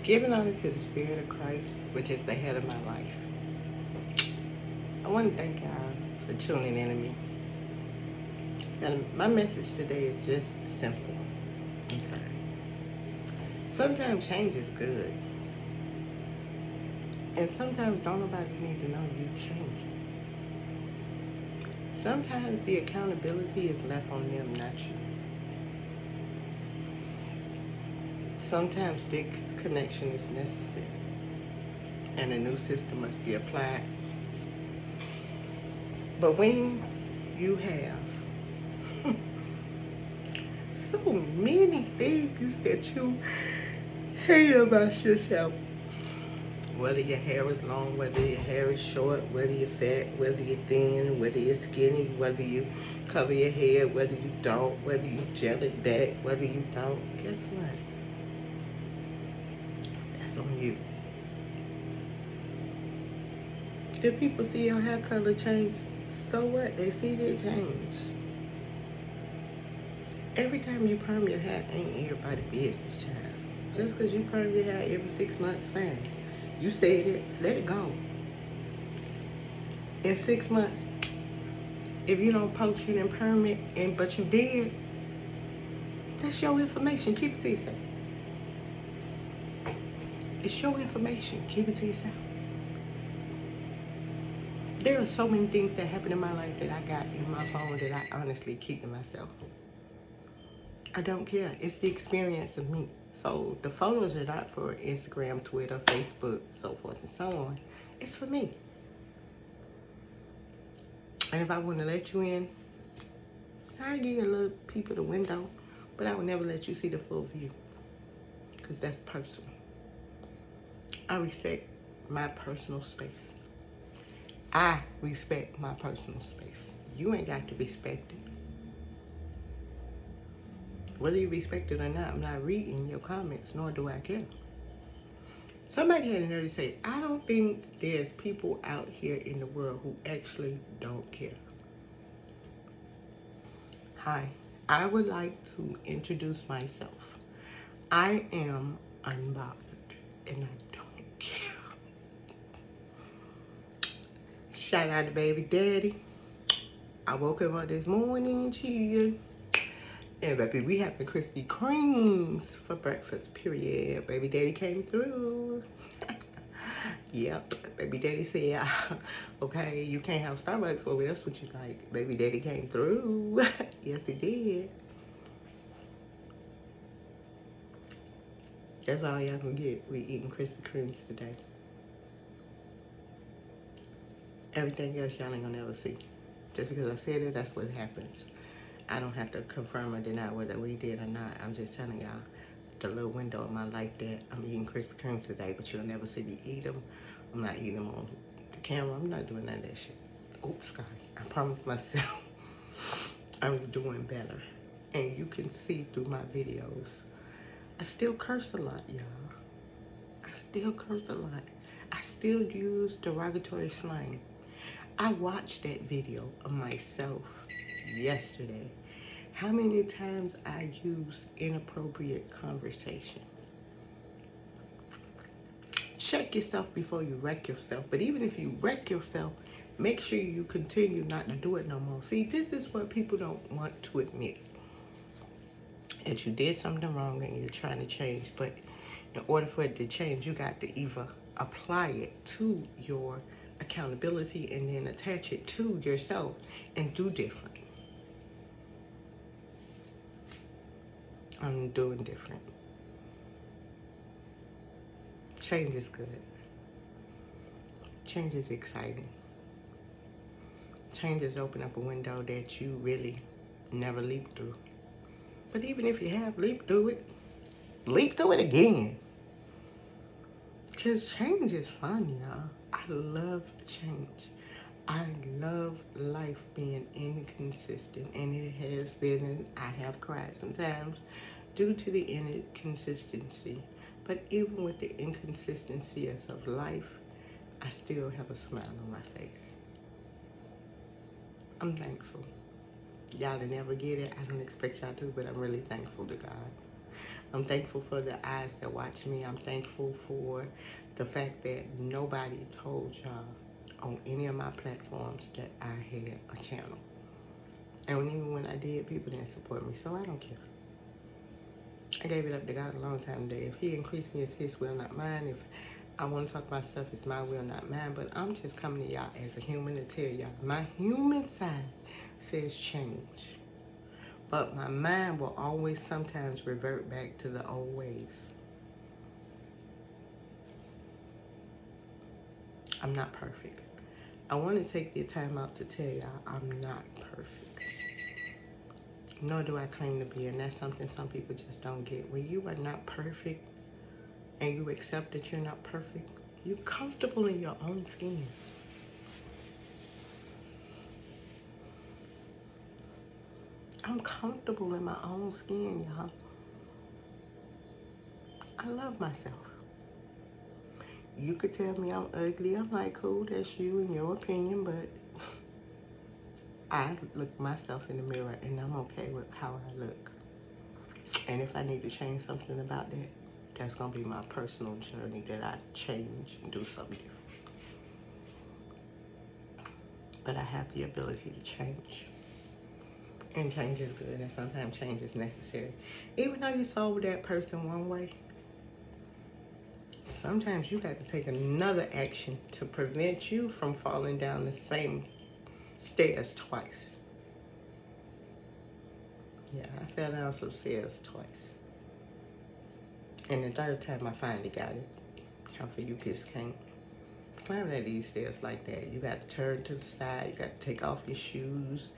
Giving honor to the Spirit of Christ, which is the head of my life. I want to thank y'all for tuning in to me. And my message today is just simple. I'm sorry. Sometimes change is good. And sometimes don't nobody need to know you changing. Sometimes the accountability is left on them, not you. Sometimes disconnection is necessary. And a new system must be applied. But when you have so many things that you hate about yourself, whether your hair is long, whether your hair is short, whether you're fat, whether you're thin, whether you're skinny, whether you cover your hair, whether you don't, whether you gel it back, whether you don't, guess what? That's on you. If people see your hair color change, so what? They see they change. Every time you perm your hair, ain't everybody business, child. Just because you perm your hair every 6 months, fine. You said it, let it go. In 6 months, if you don't post, you didn't perm it, but you did, that's your information. Keep it to yourself. It's your information. Keep it to yourself. There are so many things that happen in my life that I got in my phone that I honestly keep to myself. I don't care. It's the experience of me. So the photos are not for Instagram, Twitter, Facebook, so forth and so on. It's for me. And if I want to let you in, I'll give you a little peep of the window, but I will never let you see the full view because that's personal. I respect my personal space. I respect my personal space. You ain't got to respect it. Whether you respect it or not, I'm not reading your comments, nor do I care. Somebody had a nerve to say, I don't think there's people out here in the world who actually don't care. Hi, I would like to introduce myself. I am unbothered and I don't care. Shout out to baby daddy. I woke up this morning, chill. And baby, we having Krispy Kremes for breakfast, period. Baby daddy came through. Yep, baby daddy said, okay, you can't have Starbucks, well, what else would you like? Baby daddy came through. Yes, he did. That's all y'all gonna get. We eating Krispy Kremes today. Everything else y'all ain't gonna ever see. Just because I said it, that's what happens. I don't have to confirm or deny whether we did or not. I'm just telling y'all the little window of my life that I'm eating Krispy Kremes today, but you'll never see me eat them. I'm not eating them on the camera. I'm not doing none of that shit. Oops, sorry. I promised myself I was doing better. And you can see through my videos, I still curse a lot, y'all. I still curse a lot. I still use derogatory slang. I watched that video of myself yesterday. How many times I used inappropriate conversation? Check yourself before you wreck yourself. But even if you wreck yourself, make sure you continue not to do it no more. See, this is what people don't want to admit. That you did something wrong and you're trying to change. But in order for it to change, you got to either apply it to your accountability and then attach it to yourself and do different. I'm doing different. Change is good. Change is exciting. Changes open up a window that you really never leaped through. But even if you have leaped through it again. Because change is fun, y'all. I love change. I love life being inconsistent, and it has been, and I have cried sometimes due to the inconsistency. But even with the inconsistencies of life, I still have a smile on my face. I'm thankful. Y'all will never get it. I don't expect y'all to, but I'm really thankful to God. I'm thankful for the eyes that watch me. I'm thankful for the fact that nobody told y'all on any of my platforms that I had a channel. And even when I did, people didn't support me, so I don't care. I gave it up to God a long time today. If he increased me, it's his will, not mine. If I want to talk about stuff, it's my will, not mine. But I'm just coming to y'all as a human to tell y'all, my human side says change. But my mind will always sometimes revert back to the old ways. I'm not perfect. I want to take the time out to tell y'all I'm not perfect. Nor do I claim to be, and that's something some people just don't get. When you are not perfect and you accept that you're not perfect, you're comfortable in your own skin. I'm comfortable in my own skin, y'all. I love myself. You could tell me I'm ugly. I'm like, cool, that's you and your opinion, but I look myself in the mirror and I'm okay with how I look. And if I need to change something about that, that's gonna be my personal journey that I change and do something different. But I have the ability to change. And change is good, and sometimes change is necessary. Even though you saw that person one way, sometimes you got to take another action to prevent you from falling down the same stairs twice. Yeah, I fell down some stairs twice. And the third time I finally got it. Half of you kids can't climb at these stairs like that. You got to turn to the side. You got to take off your shoes.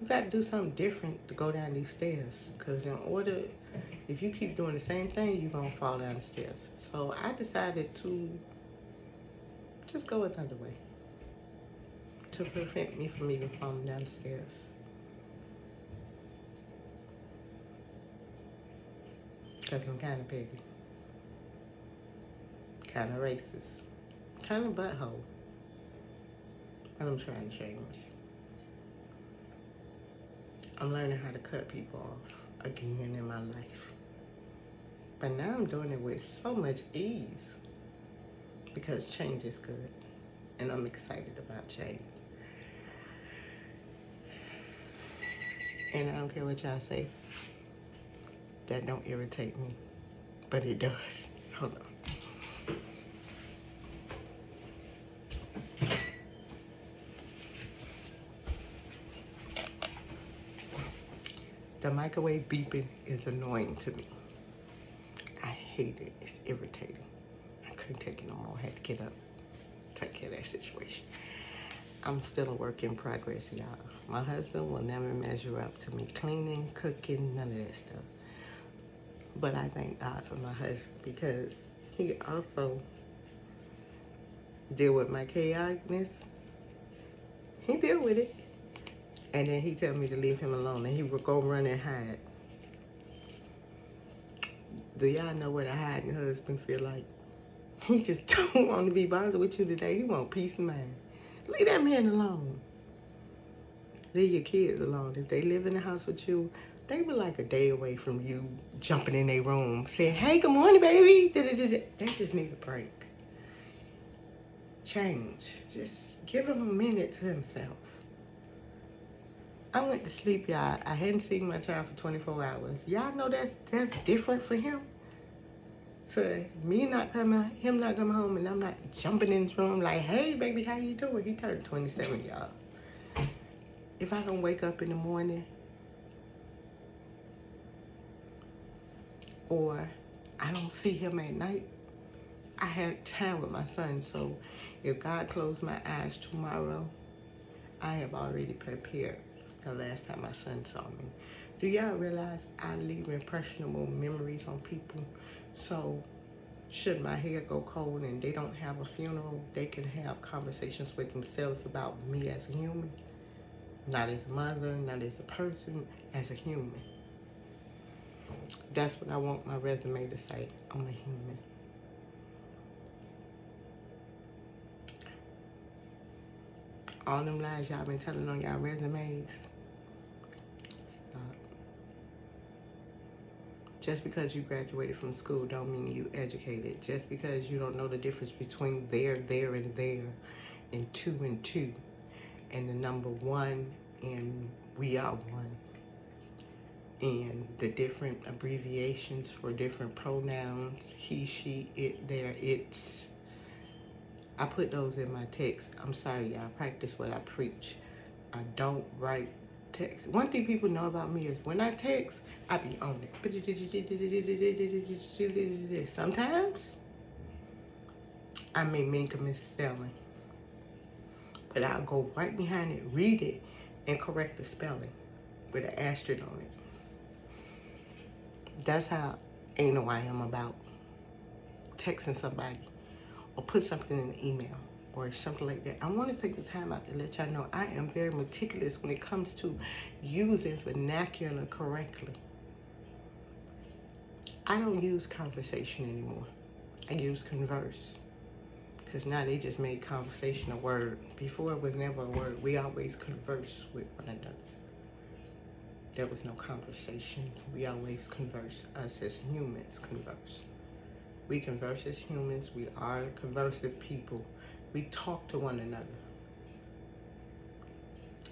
You got to do something different to go down these stairs. Because in order, if you keep doing the same thing, you're going to fall down the stairs. So I decided to just go another way to prevent me from even falling down the stairs. Because I'm kind of petty, kind of racist, kind of butthole. And I'm trying to change. I'm learning how to cut people off again in my life. But now I'm doing it with so much ease because change is good. And I'm excited about change. And I don't care what y'all say. That don't irritate me. But it does. Hold on. The microwave beeping is annoying to me. I hate it. It's irritating. I couldn't take it no more. I had to get up, take care of that situation. I'm still a work in progress, y'all. My husband will never measure up to me cleaning, cooking, none of that stuff. But I thank God for my husband because he also deal with my chaoticness. He deal with it. And then he tell me to leave him alone and he would go run and hide. Do y'all know what a hiding husband feel like? He just don't want to be bothered with you today. He want peace of mind. Leave that man alone. Leave your kids alone. If they live in the house with you, they were like a day away from you jumping in their room saying, hey, good morning, baby. They just need a break. Change. Just give him a minute to himself. I went to sleep, y'all. I hadn't seen my child for 24 hours. Y'all know that's different for him. So me not coming, him not coming home, and I'm not jumping in his room like, hey, baby, how you doing? He turned 27, y'all. If I don't wake up in the morning or I don't see him at night, I had time with my son. So if God closed my eyes tomorrow, I have already prepared the last time my son saw me. Do y'all realize I leave impressionable memories on people? So should my hair go cold and they don't have a funeral, they can have conversations with themselves about me as a human. Not as a mother, not as a person, as a human. That's what I want my resume to say. I'm a human. All them lies y'all been telling on y'all resumes, stop. Just because you graduated from school don't mean you educated. Just because you don't know the difference between there, and there, and two, and the number one, and we are one, and the different abbreviations for different pronouns, he, she, it, their, its. I put those in my text. I'm sorry, y'all. Practice what I preach. I don't write text. One thing people know about me is when I text, I be on it. Sometimes I may make a misspelling, but I'll go right behind it, read it, and correct the spelling with an asterisk on it. That's how anal I am about texting somebody or put something in an email or something like that. I want to take the time out to let y'all know I am very meticulous when it comes to using vernacular correctly. I don't use conversation anymore. I use converse. Because now they just made conversation a word. Before it was never a word. We always converse with one another. There was no conversation. We always converse. Us as humans converse. We converse as humans. We are conversive people. We talk to one another.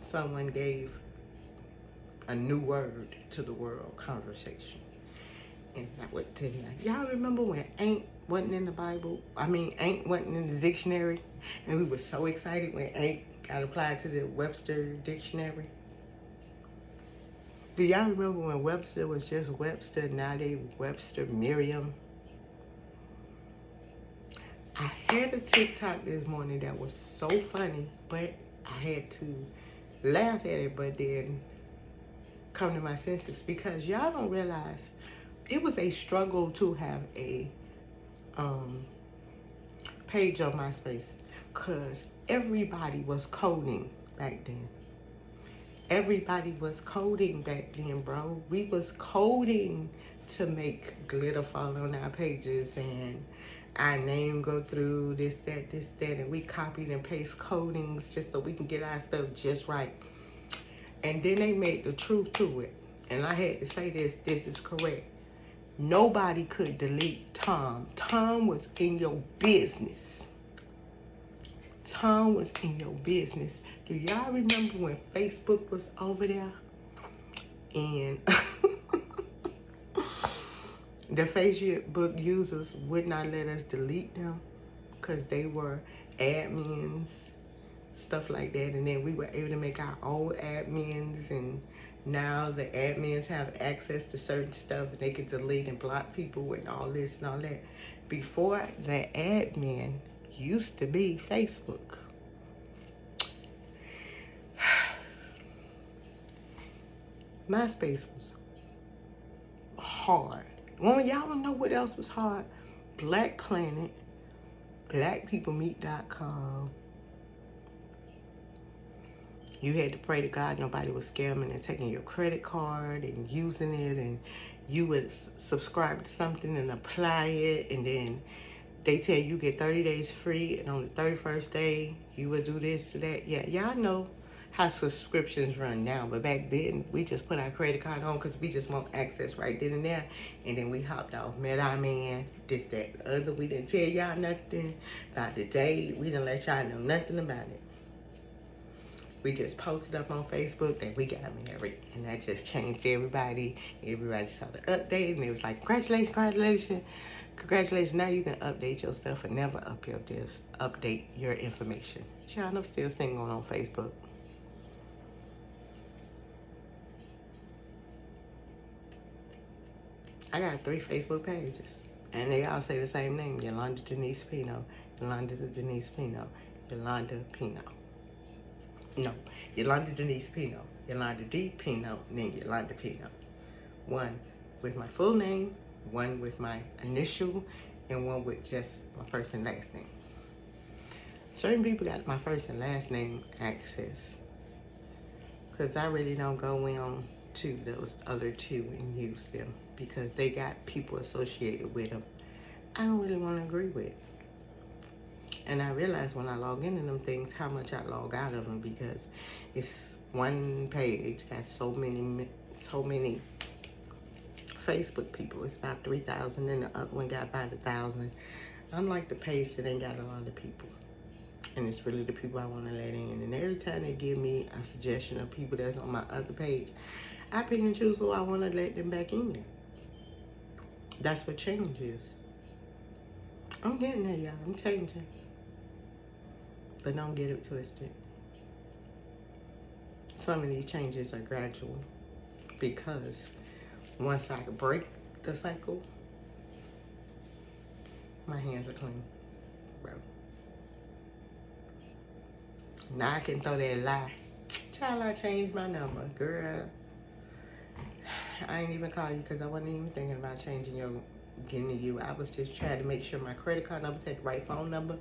Someone gave a new word to the world, conversation. And that was tonight. Y'all remember when ain't wasn't in the Bible? I mean, ain't wasn't in the dictionary? And we were so excited when ain't got applied to the Webster dictionary. Do y'all remember when Webster was just Webster? Now they Webster Merriam. I had a TikTok this morning that was so funny, but I had to laugh at it, but then come to my senses because y'all don't realize it was a struggle to have a page on MySpace because everybody was coding back then. Everybody was coding back then, bro. We was coding to make glitter fall on our pages and our name go through this, that, and we copied and paste codings just so we can get our stuff just right. And then they made the truth to it. And I had to say this is correct. Nobody could delete Tom. Tom was in your business. Tom was in your business. Do y'all remember when Facebook was over there? And the Facebook users would not let us delete them because they were admins, stuff like that. And then we were able to make our own admins, and now the admins have access to certain stuff and they can delete and block people and all this and all that. Before, the admin used to be Facebook. MySpace was hard. Well, y'all don't know what else was hard? Black Planet, BlackPeopleMeet.com. You had to pray to God nobody was scamming and taking your credit card and using it, and you would subscribe to something and apply it, and then they tell you get 30 days free, and on the 31st day, you would do this, do that. Yeah, y'all know how subscriptions run now, but back then, we just put our credit card on because we just want access right then and there, and then we hopped off, met our man, this, that, the other. We didn't tell y'all nothing about the date. We didn't let y'all know nothing about it. We just posted up on Facebook that we got married, and that just changed everybody. Everybody saw the update, and it was like, congratulations, congratulations, congratulations. Now you can update your stuff and never update your information. Y'all know still thing going on Facebook. I got 3 Facebook pages, and they all say the same name: Yolanda Denise Pino, Yolanda Denise Pino, Yolanda Pino. No, Yolanda Denise Pino, Yolanda D. Pino, and then Yolanda Pino. One with my full name, one with my initial, and one with just my first and last name. Certain people got my first and last name access because I really don't go on to those other 2 and use them because they got people associated with them I don't really want to agree with. And I realize when I log into them things how much I log out of them because it's one page got so many Facebook people, it's about 3,000, and the other one got about 1,000. I'm like the page that ain't got a lot of people. And it's really the people I want to let in. And every time they give me a suggestion of people that's on my other page, I pick and choose who I want to let them back in. That's what change is. I'm getting there, y'all. I'm changing. But don't get it twisted. Some of these changes are gradual, because once I break the cycle, my hands are clean, bro. Now I can throw that lie. Child, I changed my number. Girl, I ain't even call you because I wasn't even thinking about getting to you. I was just trying to make sure my credit card numbers had the right phone number.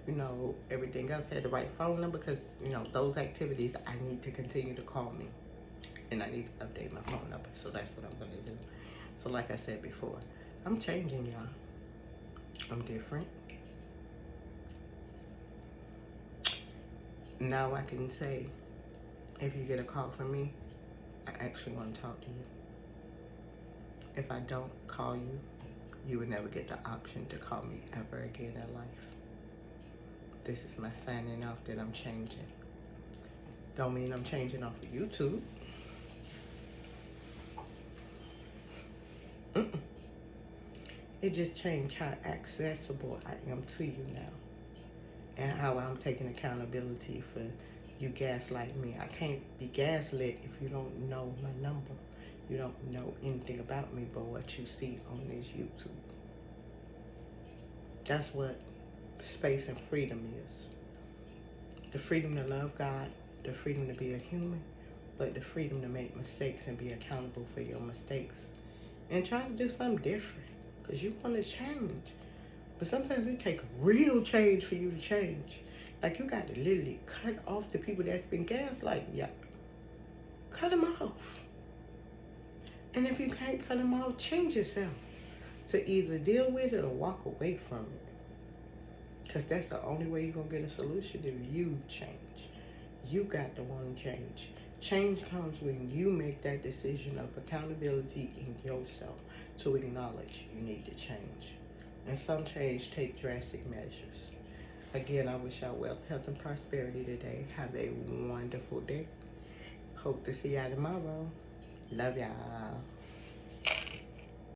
You know, everything else had the right phone number, because, you know, those activities, I need to continue to call me. And I need to update my phone number. So that's what I'm going to do. So like I said before, I'm changing, y'all. I'm different. Now I can say, if you get a call from me, I actually want to talk to you. If I don't call you, you would never get the option to call me ever again in life. This is my signing off that I'm changing. Don't mean I'm changing off of YouTube. It just changed how accessible I am to you now, and how I'm taking accountability for you gaslight me. I can't be gaslit if you don't know my number. You don't know anything about me but what you see on this YouTube. That's what space and freedom is. The freedom to love God, the freedom to be a human, but the freedom to make mistakes and be accountable for your mistakes. And try to do something different, because you want to change. But sometimes it takes real change for you to change. Like, you got to literally cut off the people that's been gaslighting y'all. Cut them off. And if you can't cut them off, change yourself to either deal with it or walk away from it. Because that's the only way you're going to get a solution, if you change. You got to want to change. Change comes when you make that decision of accountability in yourself to acknowledge you need to change. And some change take drastic measures. Again, I wish y'all wealth, health, and prosperity today. Have a wonderful day. Hope to see y'all tomorrow. Love y'all.